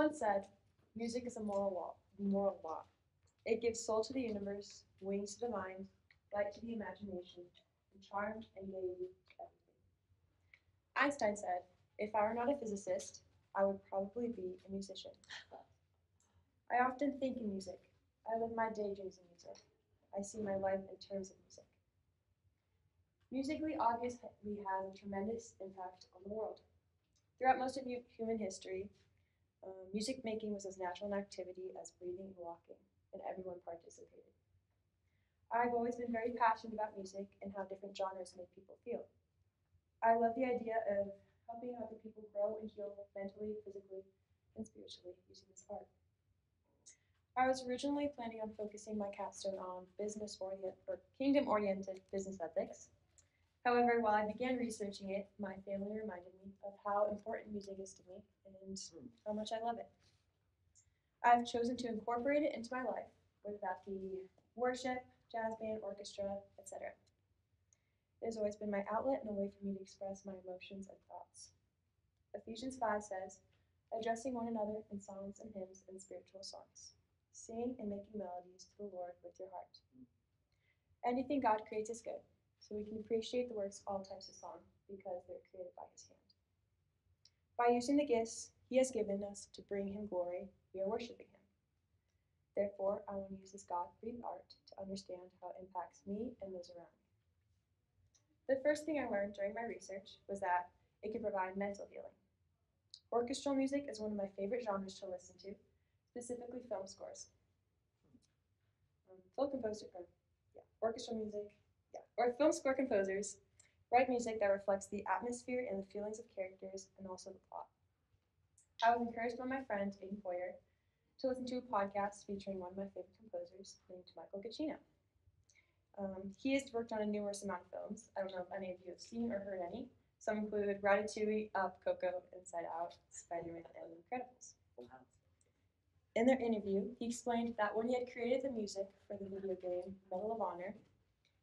once said, music is a moral law. It gives soul to the universe, wings to the mind, light to the imagination, and charm and gaiety to everything. Einstein said, if I were not a physicist, I would probably be a musician. I often think in music. I live my daydreams in music. I see my life in terms of music. Musically obviously has a tremendous impact on the world. Throughout most of human history, music making was as natural an activity as breathing and walking, and everyone participated. I've always been very passionate about music and how different genres make people feel. I love the idea of helping other people grow and heal mentally, physically, and spiritually using this art. I was originally planning on focusing my capstone on kingdom-oriented business ethics. However, while I began researching it, my family reminded me of how important music is to me and how much I love it. I've chosen to incorporate it into my life, whether that be worship, jazz band, orchestra, etc. It has always been my outlet and a way for me to express my emotions and thoughts. Ephesians 5 says, addressing one another in songs and hymns and spiritual songs. Sing and making melodies to the Lord with your heart. Anything God creates is good, so we can appreciate the works of all types of song because they're created by his hand. By using the gifts he has given us to bring him glory, we are worshiping him. Therefore, I want to use this God-breathed art to understand how it impacts me and those around me. The first thing I learned during my research was that it can provide mental healing. Orchestral music is one of my favorite genres to listen to, specifically film scores. Film score composers write music that reflects the atmosphere and the feelings of characters and also the plot. I was encouraged by my friend Aiden Foyer to listen to a podcast featuring one of my favorite composers named Michael Giacchino. He has worked on a numerous amount of films. I don't know if any of you have seen or heard any. Some include Ratatouille, Up, Coco, Inside Out, Spider-Man, and The Incredibles. In their interview, he explained that when he had created the music for the video game Medal of Honor,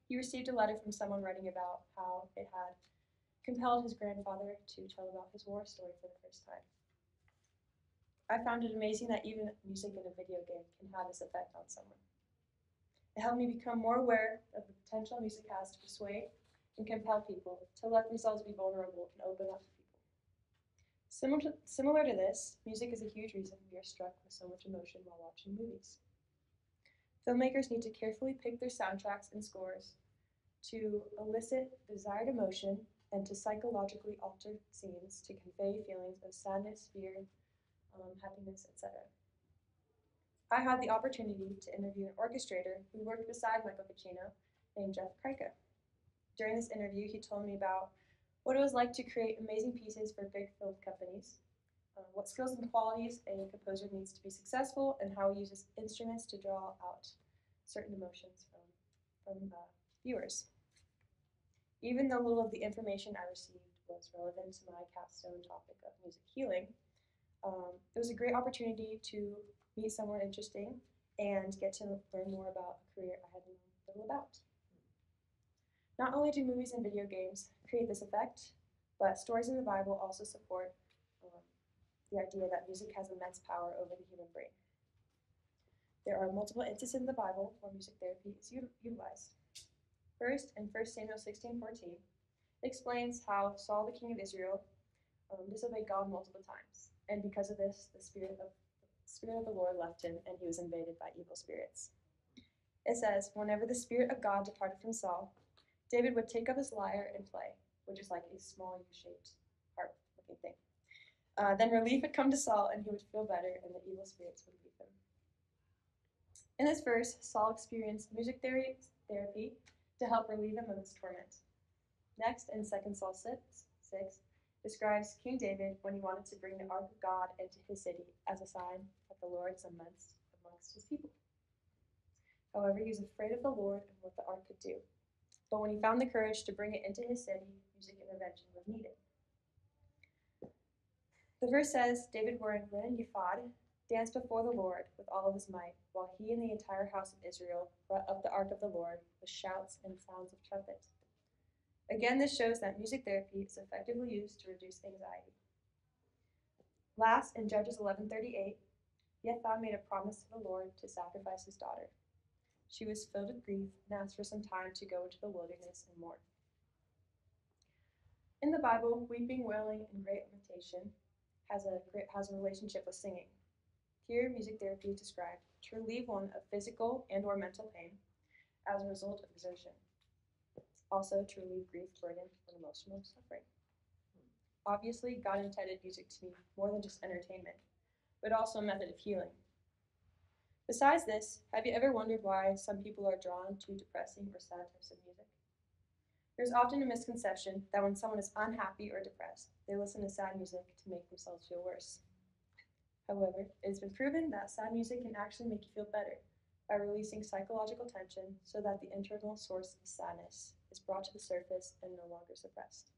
he received a letter from someone writing about how it had compelled his grandfather to tell about his war story for the first time. I found it amazing that even music in a video game can have this effect on someone. It helped me become more aware of the potential music has to persuade and compel people to let themselves be vulnerable and open up to people. Similar to this, music is a huge reason we are struck with so much emotion while watching movies. Filmmakers need to carefully pick their soundtracks and scores to elicit desired emotion and to psychologically alter scenes to convey feelings of sadness, fear, happiness, etc. I had the opportunity to interview an orchestrator who worked beside Michael Giacchino named Jeff Kryka. During this interview, he told me about what it was like to create amazing pieces for big film companies, what skills and qualities a composer needs to be successful, and how he uses instruments to draw out certain emotions from viewers. Even though little of the information I received was relevant to my capstone topic of music healing, it was a great opportunity to meet someone interesting and get to learn more about a career I had known little about. Not only do movies and video games create this effect, but stories in the Bible also support the idea that music has immense power over the human brain. There are multiple instances in the Bible where music therapy is utilized. First, in 1 Samuel 16:14, it explains how Saul, the king of Israel, disobeyed God multiple times, and because of this, the Spirit of the Lord left him, and he was invaded by evil spirits. It says, whenever the Spirit of God departed from Saul, David would take up his lyre and play, which is like a small U-shaped harp-looking thing. Then relief would come to Saul, and he would feel better, and the evil spirits would leave him. In this verse, Saul experienced music therapy to help relieve him of his torment. Next, in 2 Saul 6, describes King David when he wanted to bring the Ark of God into his city as a sign that the Lord is amongst his people. However, he was afraid of the Lord and what the Ark could do. But when he found the courage to bring it into his city, music intervention was needed. The verse says, David wearing linen ephod danced before the Lord with all of his might, while he and the entire house of Israel brought up the ark of the Lord with shouts and sounds of trumpets. Again, this shows that music therapy is effectively used to reduce anxiety. Last, in Judges 11:38, Jephthah made a promise to the Lord to sacrifice his daughter. She was filled with grief and asked for some time to go into the wilderness and mourn. In the Bible, weeping, wailing, and great lamentation has a relationship with singing. Here, music therapy is described to relieve one of physical and/or mental pain as a result of exertion. Also, to relieve grief, burden, and emotional suffering. Obviously, God intended music to be more than just entertainment, but also a method of healing. Besides this, have you ever wondered why some people are drawn to depressing or sad types of music? There's often a misconception that when someone is unhappy or depressed, they listen to sad music to make themselves feel worse. However, it has been proven that sad music can actually make you feel better by releasing psychological tension so that the internal source of sadness is brought to the surface and no longer suppressed.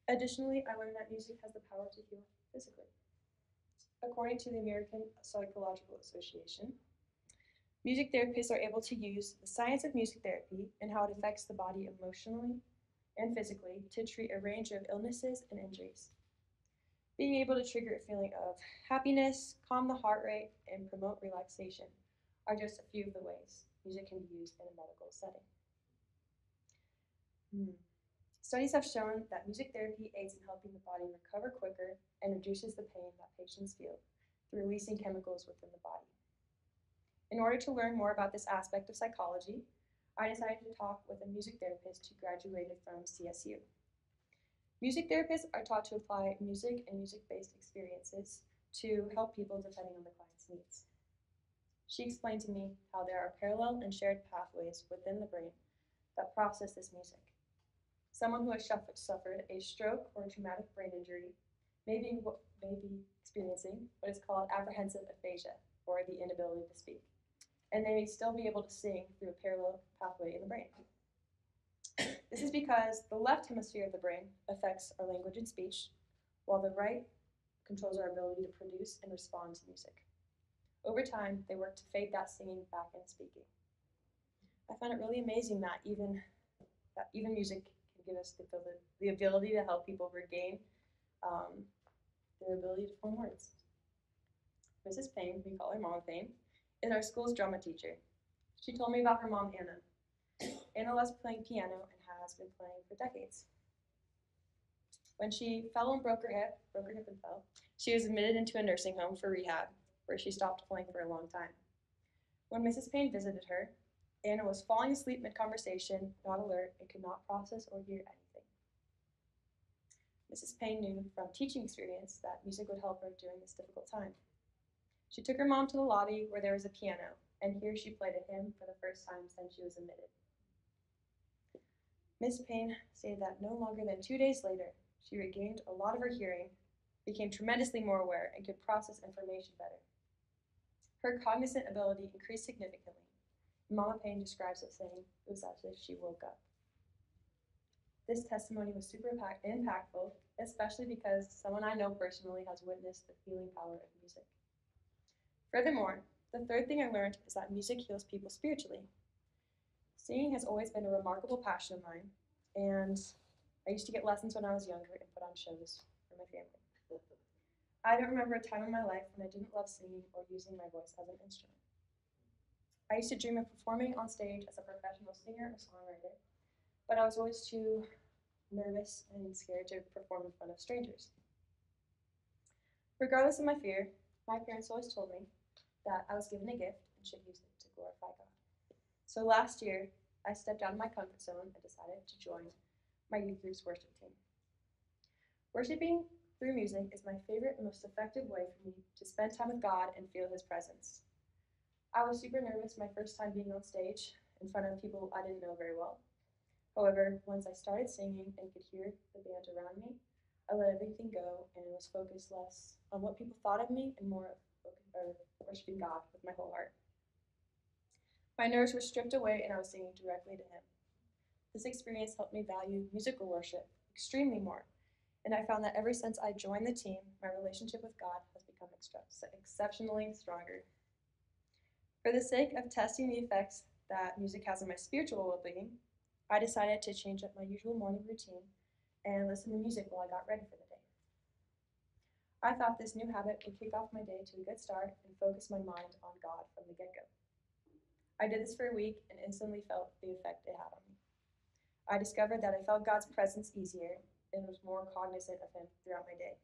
Additionally, I learned that music has the power to heal physically. According to the American Psychological Association, music therapists are able to use the science of music therapy and how it affects the body emotionally and physically to treat a range of illnesses and injuries. Being able to trigger a feeling of happiness, calm the heart rate, and promote relaxation are just a few of the ways music can be used in a medical setting. Studies have shown that music therapy aids in helping the body recover quicker and reduces the pain that patients feel through releasing chemicals within the body. In order to learn more about this aspect of psychology, I decided to talk with a music therapist who graduated from CSU. Music therapists are taught to apply music and music-based experiences to help people depending on the client's needs. She explained to me how there are parallel and shared pathways within the brain that process this music. Someone who has suffered a stroke or a traumatic brain injury may be experiencing what is called apprehensive aphasia, or the inability to speak, and they may still be able to sing through a parallel pathway in the brain. This is because the left hemisphere of the brain affects our language and speech, while the right controls our ability to produce and respond to music. Over time, they work to fade that singing back into speaking. I find it really amazing that even music can give us the ability to help people regain their ability to form words. Mrs. Payne, we call her Mom Payne, is our school's drama teacher. She told me about her mom, Anna. Anna loves playing piano and has been playing for decades. When she fell and broke her hip and fell, she was admitted into a nursing home for rehab, where she stopped playing for a long time. When Mrs. Payne visited her, Anna was falling asleep mid-conversation, not alert, and could not process or hear anything. Mrs. Payne knew from teaching experience that music would help her during this difficult time. She took her mom to the lobby where there was a piano, and here she played a hymn for the first time since she was admitted. Miss Payne stated that no longer than 2 days later, she regained a lot of her hearing, became tremendously more aware, and could process information better. Her cognizant ability increased significantly. Mama Payne describes it saying it was as if she woke up. This testimony was super impactful, especially because someone I know personally has witnessed the healing power of music. Furthermore, the third thing I learned is that music heals people spiritually. Singing has always been a remarkable passion of mine, and I used to get lessons when I was younger and put on shows for my family. I don't remember a time in my life when I didn't love singing or using my voice as an instrument. I used to dream of performing on stage as a professional singer or songwriter, but I was always too nervous and scared to perform in front of strangers. Regardless of my fear, my parents always told me that I was given a gift and should use it to glorify God. So last year, I stepped out of my comfort zone and decided to join my youth group's worship team. Worshiping through music is my favorite and most effective way for me to spend time with God and feel His presence. I was super nervous my first time being on stage in front of people I didn't know very well. However, once I started singing and could hear the band around me, I let everything go and was focused less on what people thought of me and more of worshiping God with my whole heart. My nerves were stripped away and I was singing directly to Him. This experience helped me value musical worship extremely more, and I found that ever since I joined the team, my relationship with God has become exceptionally stronger. For the sake of testing the effects that music has on my spiritual well-being, I decided to change up my usual morning routine and listen to music while I got ready for the day. I thought this new habit would kick off my day to a good start and focus my mind on God from the get-go. I did this for a week and instantly felt the effect it had on me. I discovered that I felt God's presence easier and was more cognizant of Him throughout my day.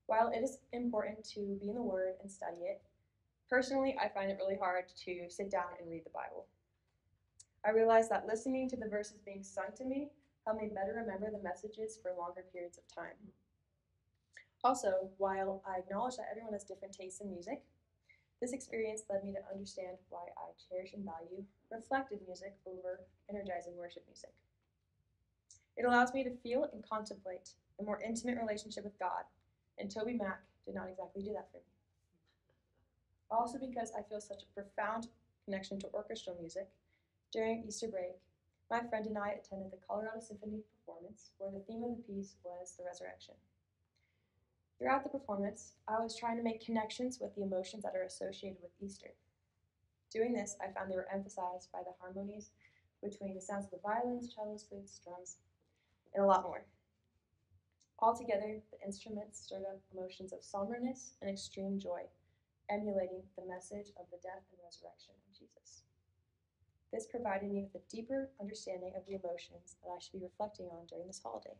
While it is important to be in the Word and study it, personally, I find it really hard to sit down and read the Bible. I realized that listening to the verses being sung to me helped me better remember the messages for longer periods of time. Also, while I acknowledge that everyone has different tastes in music, this experience led me to understand why I cherish and value reflective music over energizing worship music. It allows me to feel and contemplate a more intimate relationship with God, and Toby Mac did not exactly do that for me. Also, because I feel such a profound connection to orchestral music, during Easter break, my friend and I attended the Colorado Symphony performance where the theme of the piece was the resurrection. Throughout the performance, I was trying to make connections with the emotions that are associated with Easter. Doing this, I found they were emphasized by the harmonies between the sounds of the violins, cellos, flutes, drums, and a lot more. Altogether, the instruments stirred up emotions of somberness and extreme joy, emulating the message of the death and resurrection of Jesus. This provided me with a deeper understanding of the emotions that I should be reflecting on during this holiday.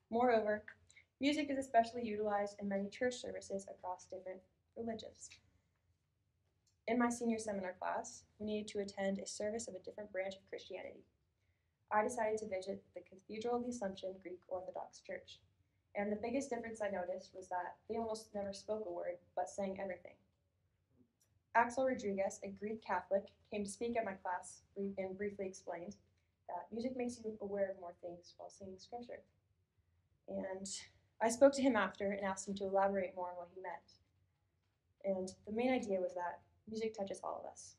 Moreover, music is especially utilized in many church services across different religions. In my senior seminar class, we needed to attend a service of a different branch of Christianity. I decided to visit the Cathedral of the Assumption Greek Orthodox Church, and the biggest difference I noticed was that they almost never spoke a word, but sang everything. Axel Rodriguez, a Greek Catholic, came to speak at my class and briefly explained that music makes you aware of more things while singing scripture. And I spoke to him after and asked him to elaborate more on what he meant. And the main idea was that music touches all of us.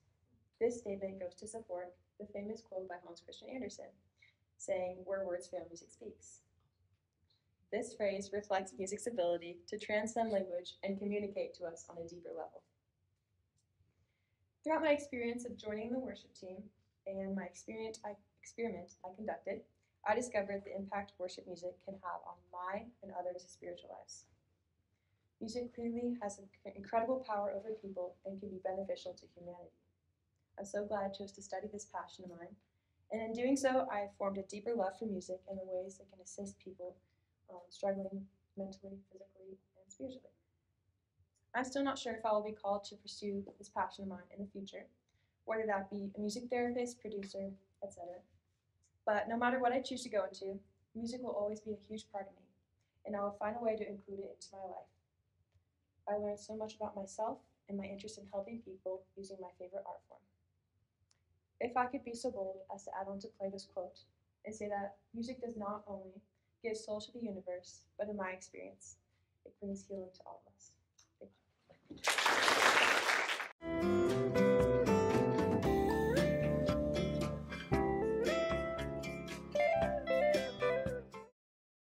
This statement goes to support the famous quote by Hans Christian Andersen, saying, "Where words fail, music speaks." This phrase reflects music's ability to transcend language and communicate to us on a deeper level. Throughout my experience of joining the worship team and my experiment I conducted, I discovered the impact worship music can have on my and others' spiritual lives. Music clearly has an incredible power over people and can be beneficial to humanity. I'm so glad I chose to study this passion of mine, and in doing so, I have formed a deeper love for music and the ways it can assist people struggling mentally, physically, and spiritually. I'm still not sure if I will be called to pursue this passion of mine in the future, whether that be a music therapist, producer, etc. But no matter what I choose to go into, music will always be a huge part of me, and I will find a way to include it into my life. I learned so much about myself and my interest in helping people using my favorite art form. If I could be so bold as to add on to Plato's quote and say that music does not only give soul to the universe, but in my experience, it brings healing to all of us. Thank you.